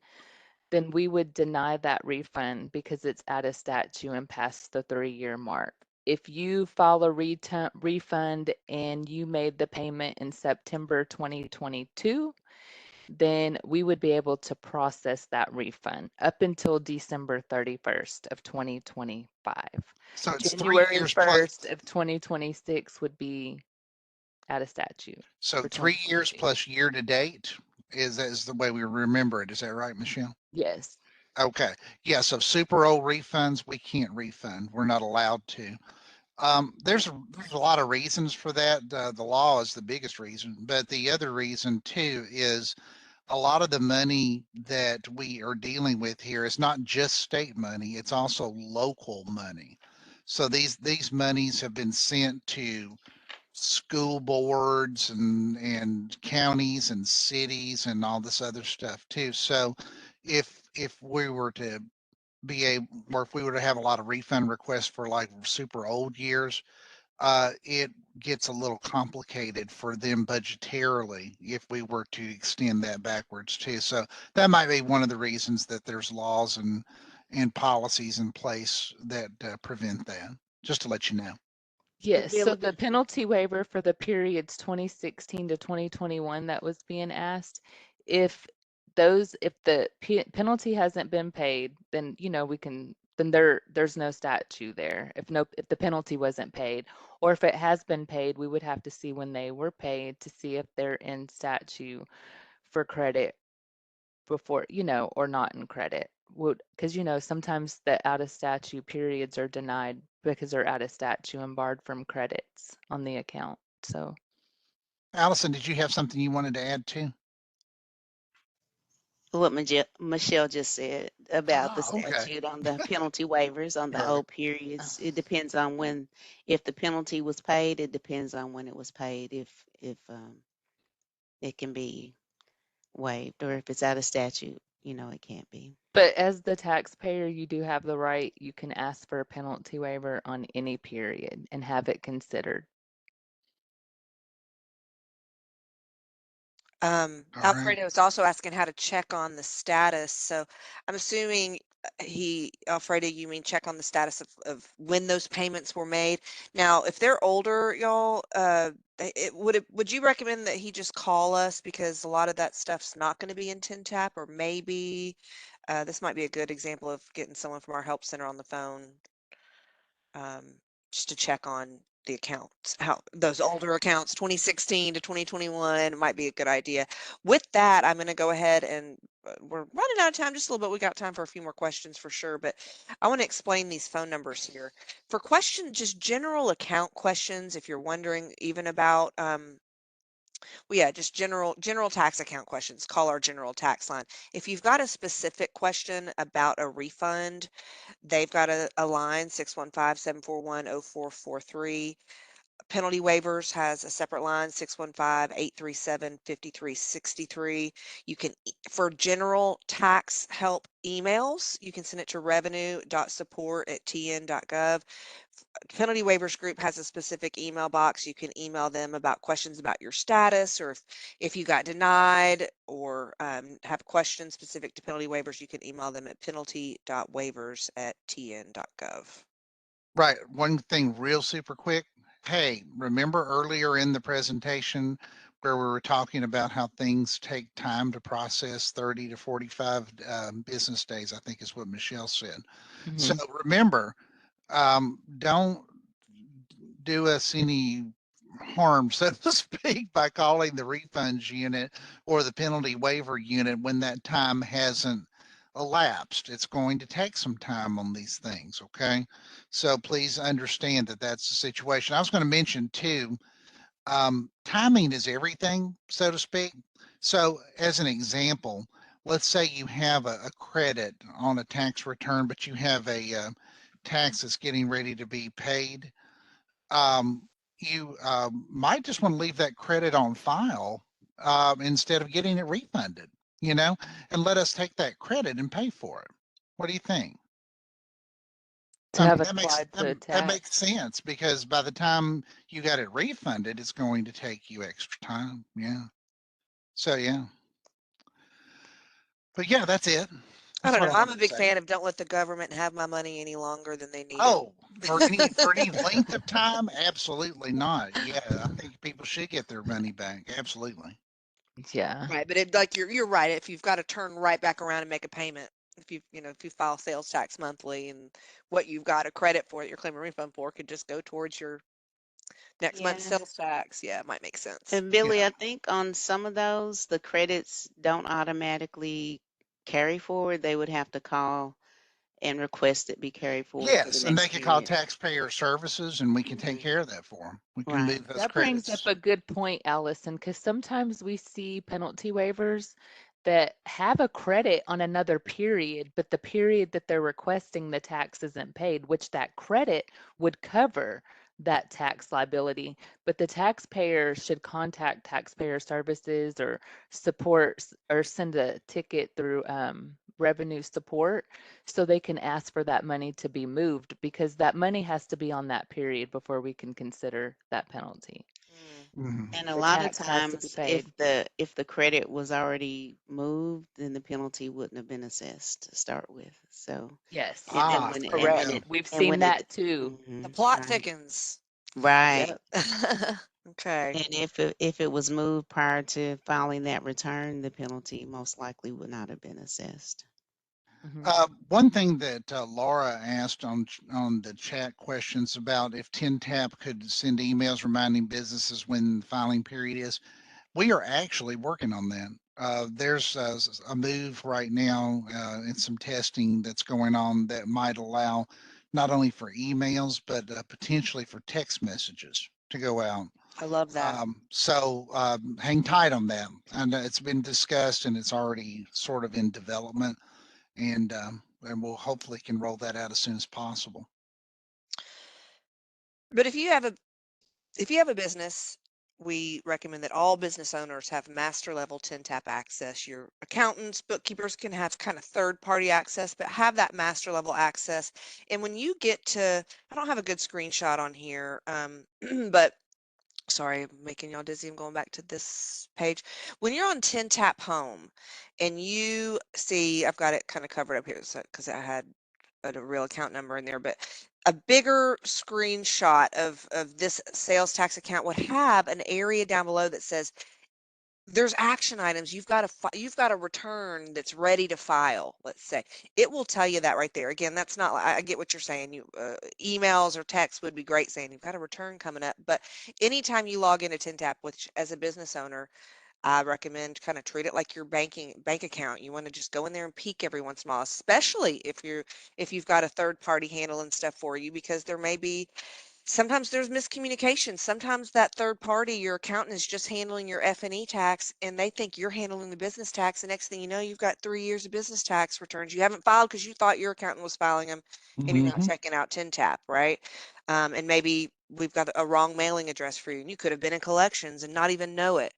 then we would deny that refund because it's out of statute and past the 3-year mark. If you file a refund and you made the payment in September 2022, then we would be able to process that refund up until December 31st of 2025. So it's 3 years January plus. 1st of 2026 would be out of statute So for 3 years 2022. plus year to date is the way we remember it. Is that right, Michelle? Yes. Okay. Yeah. So super old refunds, we can't refund. We're not allowed to. There's a lot of reasons for that. The law is the biggest reason, but the other reason too is a lot of the money that we are dealing with here is not just state money; it's also local money. So these monies have been sent to school boards and counties and cities and all this other stuff too. So if we were to be a or if we were to have a lot of refund requests for like super old years, it gets a little complicated for them budgetarily if we were to extend that backwards too. So that might be one of the reasons that there's laws and policies in place that prevent that. Just to let you know. Yes, so Billy, the penalty waiver for the periods 2016 to 2021 that was being asked, if if the penalty hasn't been paid, then then there's no statute there. If the penalty wasn't paid, or if it has been paid, we would have to see when they were paid to see if they're in statute for credit before, or not in credit. Because, sometimes the out of statute periods are denied because they're out of statute and barred from credits on the account. So, Allison, did you have something you wanted to add to? what Michelle just said about the Okay. statute on the penalty waivers on the Right. old periods, it depends on when, if the penalty was paid, it depends on when it was paid, if it can be waived, or if it's out of statute, it can't be. but as the taxpayer, you do have the right, you can ask for a penalty waiver on any period and have it considered. All right. Alfredo was also asking how to check on the status. So I'm assuming Alfredo, you mean check on the status of when those payments were made. Now, if they're older, y'all, would you recommend that he just call us, because a lot of that stuff's not going to be in TinTap, or maybe this might be a good example of getting someone from our help center on the phone, um, just to check on the accounts, how those older accounts, 2016 to 2021, might be a good idea. With that, I'm going to go ahead and we're running out of time just a little bit. We got time for a few more questions for sure, but I want to explain these phone numbers here. For questions, just general account questions, if you're wondering even about, well, yeah, just general tax account questions, call our general tax line. If you've got a specific question about a refund, they've got a line, 615-741-0443. Penalty waivers has a separate line, 615-837-5363. You can, for general tax help emails, you can send it to revenue.support@tn.gov. Penalty waivers group has a specific email box. You can email them about questions about your status, or if you got denied, or have questions specific to penalty waivers, you can email them at penalty.waivers@tn.gov. Right. One thing real super quick. Hey, remember earlier in the presentation where we were talking about how things take time to process, 30 to 45 business days, I think is what Michelle said. So remember, don't do us any harm, so to speak, by calling the refunds unit or the penalty waiver unit when that time hasn't elapsed. It's going to take some time on these things, okay? So please understand that that's the situation. I was going to mention too, timing is everything, so to speak. So as an example, let's say you have a credit on a tax return, but you have a tax that's getting ready to be paid. You might just want to leave that credit on file instead of getting it refunded, you know, and let us take that credit and pay for it. What do you think? To I mean, have it applied to a that makes tax. sense because by the time you got it refunded, it's going to take you extra time. Yeah. So yeah. But yeah, that's it. I That's don't what know. I I'm wanted a to big say. fan of don't let the government have my money any longer than they need it. Oh, for any length of time, absolutely not. Yeah, I think people should get their money back. Absolutely. Yeah. Right, but like you're right. If you've got to turn right back around and make a payment, if you file sales tax monthly, and what you've got a credit for that you're claiming a refund for could just go towards your next month's Yeah. sales tax, yeah, it might make sense. And Yeah. Billy, I think on some of those, the credits don't automatically carry forward. They would have to call and request it be carried forward for the Yes, and they next could call period. taxpayer services and we can take Hmm. care of that for them. We can Right. move those That brings up credits. a good point, Allison, because sometimes we see penalty waivers that have a credit on another period, but the period that they're requesting the tax isn't paid, which that credit would cover that tax liability. But the taxpayer should contact taxpayer services or support or send a ticket through revenue support so they can ask for that money to be moved, because that money has to be on that period before we can consider that penalty. Mhm. And a The lot of tax has to be times, paid. if the credit was already moved, then the penalty wouldn't have been assessed to start with. So, Yes, and Ah, that's when there you correct. go. We've and seen when it that too. The plot right, thickens. right. Yep. Okay. And if it was moved prior to filing that return, the penalty most likely would not have been assessed. Mhm. One thing that Laura asked on the chat questions about if TinTap could send emails reminding businesses when the filing period is, we are actually working on that. There's a move right now and some testing that's going on that might allow not only for emails but potentially for text messages to go out. I love that. Hang tight on that. And it's been discussed and it's already sort of in development, and we'll hopefully can roll that out as soon as possible. But if you have a business, we recommend that all business owners have master level 10 tap access. Your accountants, bookkeepers can have kind of third party access, but have that master level access. And when you get to, I don't have a good screenshot on here, but sorry, I'm making y'all dizzy. I'm going back to this page. When you're on 10 tap home and you see, I've got it kind of covered up here because I had a real account number in there, but a bigger screenshot of this sales tax account would have an area down below that says there's action items. You've got a return that's ready to file. Let's say it will tell you that right there. Again, that's not. I get what you're saying. Emails or text would be great saying you've got a return coming up. But anytime you log into TinTap, which as a business owner, I recommend kind of treat it like your bank account. You want to just go in there and peek every once in a while, especially if you've got a third party handling stuff for you, because there may be sometimes there's miscommunication. Sometimes that third party, your accountant, is just handling your F&E tax and they think you're handling the business tax. The next thing you know, you've got 3 years of business tax returns you haven't filed because you thought your accountant was filing them and you're not Mhm. checking out TinTap, right? And maybe we've got a wrong mailing address for you and you could have been in collections and not even know it.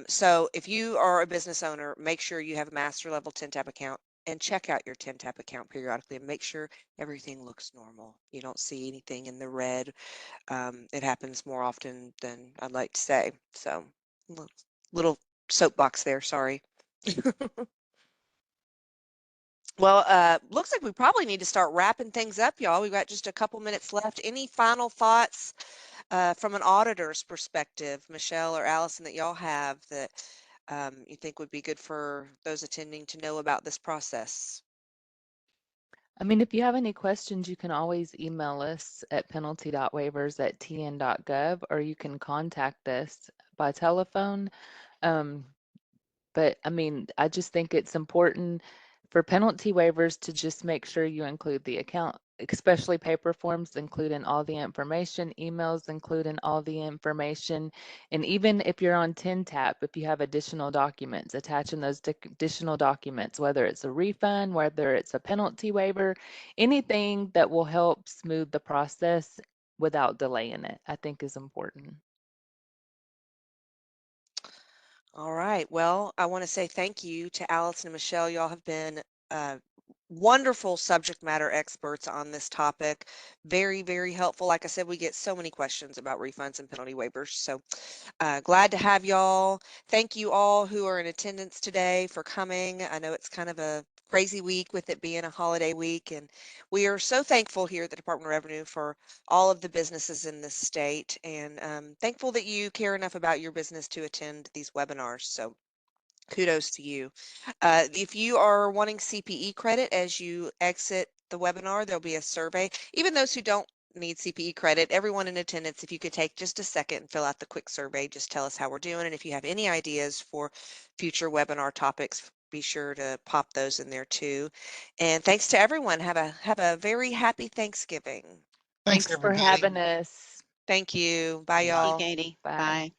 So if you are a business owner, make sure you have a master level TinTap account and check out your TinTap account periodically and make sure everything looks normal. You don't see anything in the red. It happens more often than I'd like to say. So, little soapbox there, sorry. Well, looks like we probably need to start wrapping things up, y'all. We've got just a couple minutes left. Any final thoughts from an auditor's perspective, Michelle or Allison, that y'all have that you think would be good for those attending to know about this process? I mean, if you have any questions, you can always email us at penalty.waivers@tn.gov, or you can contact us by telephone. Um, But I mean, I just think it's important for penalty waivers to just make sure you include the account, especially paper forms, including all the information, emails, including all the information. And even if you're on TinTap, if you have additional documents, attaching those additional documents, whether it's a refund, whether it's a penalty waiver, anything that will help smooth the process without delaying it, I think is important. All right. Well, I want to say thank you to Allison and Michelle. Y'all have been uh, wonderful subject matter experts on this topic. Very, very helpful. Like I said, we get so many questions about refunds and penalty waivers. So glad to have y'all. Thank you all who are in attendance today for coming. I know it's kind of a crazy week with it being a holiday week, and we are so thankful here at the Department of Revenue for all of the businesses in this state, and thankful that you care enough about your business to attend these webinars. So kudos to you. If you are wanting CPE credit as you exit the webinar, there'll be a survey. Even those who don't need CPE credit, everyone in attendance, if you could take just a second and fill out the quick survey, just tell us how we're doing. And if you have any ideas for future webinar topics, be sure to pop those in there too. And thanks to everyone. Have a very happy Thanksgiving. Thanks, Thanks for everybody. having us. Thank you. Bye, Bye-bye. Thank you, y'all. Katie. Bye. Bye.